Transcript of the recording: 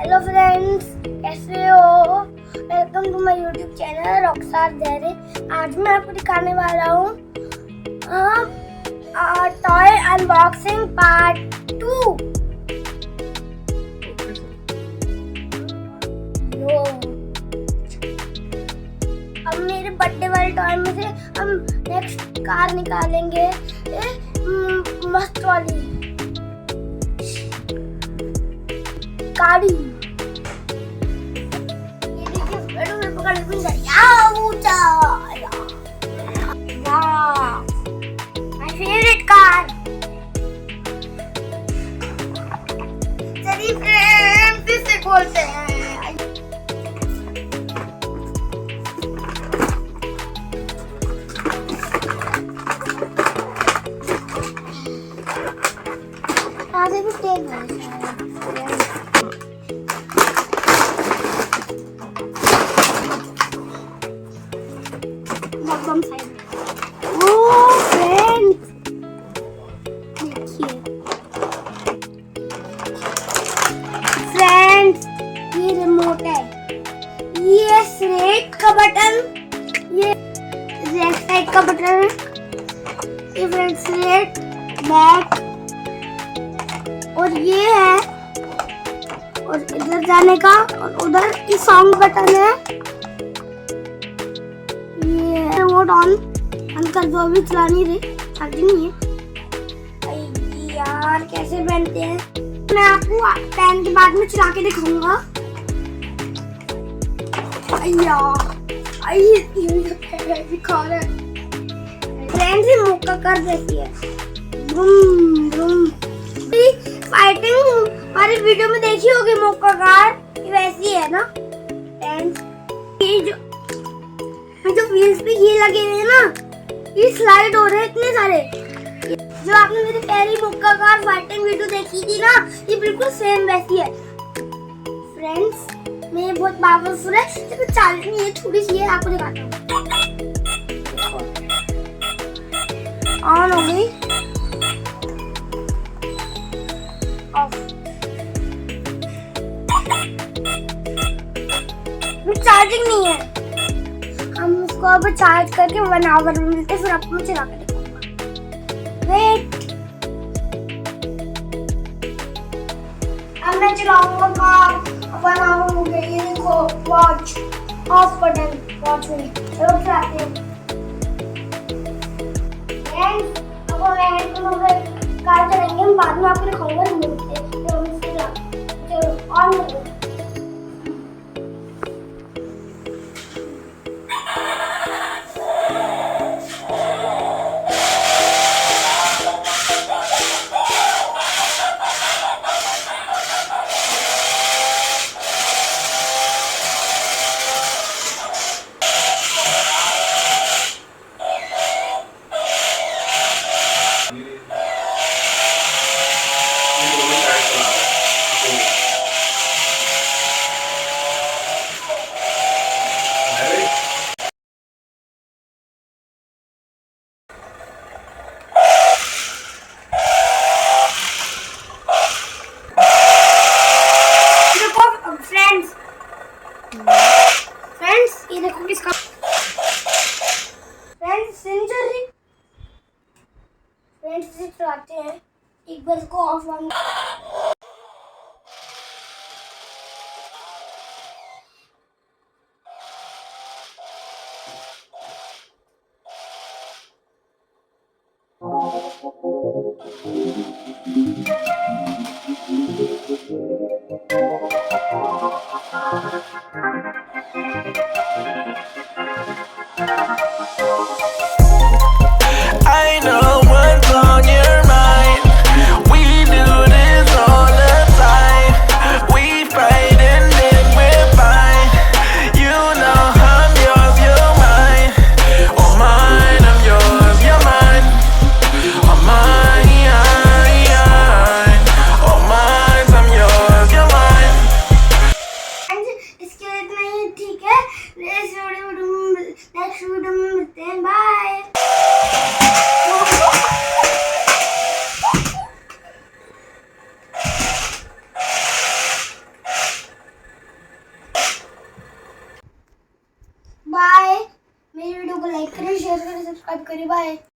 Hello friends, कैसे हो? Welcome to my YouTube channel rockstar जहरे। आज मैं आपको दिखाने वाला हूँ टॉय अनबॉक्सिंग पार्ट 2। अब मेरे बर्थडे वाले टॉय में से हम नेक्स्ट कार निकालेंगे, मस्त वाली गाड़ी। ये देखिए, मैं पकड़ लूंगी गाड़ी। वाह, माय फेवरेट कार। चलिए फ्रेंड्स, फिर से खोलते हैं। आगे भी टेप है बम साइड। ओह फ्रेंड्स, देखिए फ्रेंड्स, ये रिमोट है, ये रेड का बटन, ये लेफ्ट साइड का बटन है, ये फ्रेंड्स रेड बैक, और ये है, और इधर जाने का, और उधर की सॉन्ग बटन है। रिमोट ऑन कर दो, अभी चला नहीं रही, चार्जिंग नहीं है। यार कैसे पहनते हैं, मैं आपको पहन के बाद में चला के दिखाऊंगा। दिखा रहे फ्रेंड्स, ये मौका कर देती है। ब्रूम ब्रूम, फाइटिंग हमारी वीडियो में देखी होगी, मौका कार ये वैसी है ना फ्रेंड्स। ये जो व्हील्स पे ये लगे हुए हैं ना, ये स्लाइड हो रहे हैं इतने सारे। जो आपने मेरी पहली मौका कार फाइटिंग वीडियो देखी थी ना, ये बिल्कुल सेम वैसी है फ्रेंड्स। मैं बहुत पावरफुल है, लेकिन चार्जिंग नहीं है, थोड़ी सी है, आपको दिखाता हूँ। ऑन हो गई, ऑफ। चार्जिंग नहीं है, हम उसको अब चार्ज करके 1 आवर में मिलते, फिर आपको मैं चला के दिखाऊंगा। वेट, अब मैं चलाऊंगा कार। 1 आवर हो गया, ये देखो वॉच ऑफ बटन, वॉच में चलो चलाते हैं फ्रेंड्स। अब मैं कार चलेंगे, हम बाद में आपको दिखाऊंगा रिमोट से। चलो ऑन करो। फ्रेंड्स, ये देखो किसका फ्रेंड्स सेंचुरी। फ्रेंड्स इसे चलाते हैं, एक बार इसको of on. I know what's on your mind. We do this all the time. We fight and then we're fine. You know I'm yours, you're mine. Oh mine, I'm yours, you're mine. Oh mine, oh mine, I'm yours, you're mine. And bye. मेरी video को like करें, share करें, subscribe करें। Bye.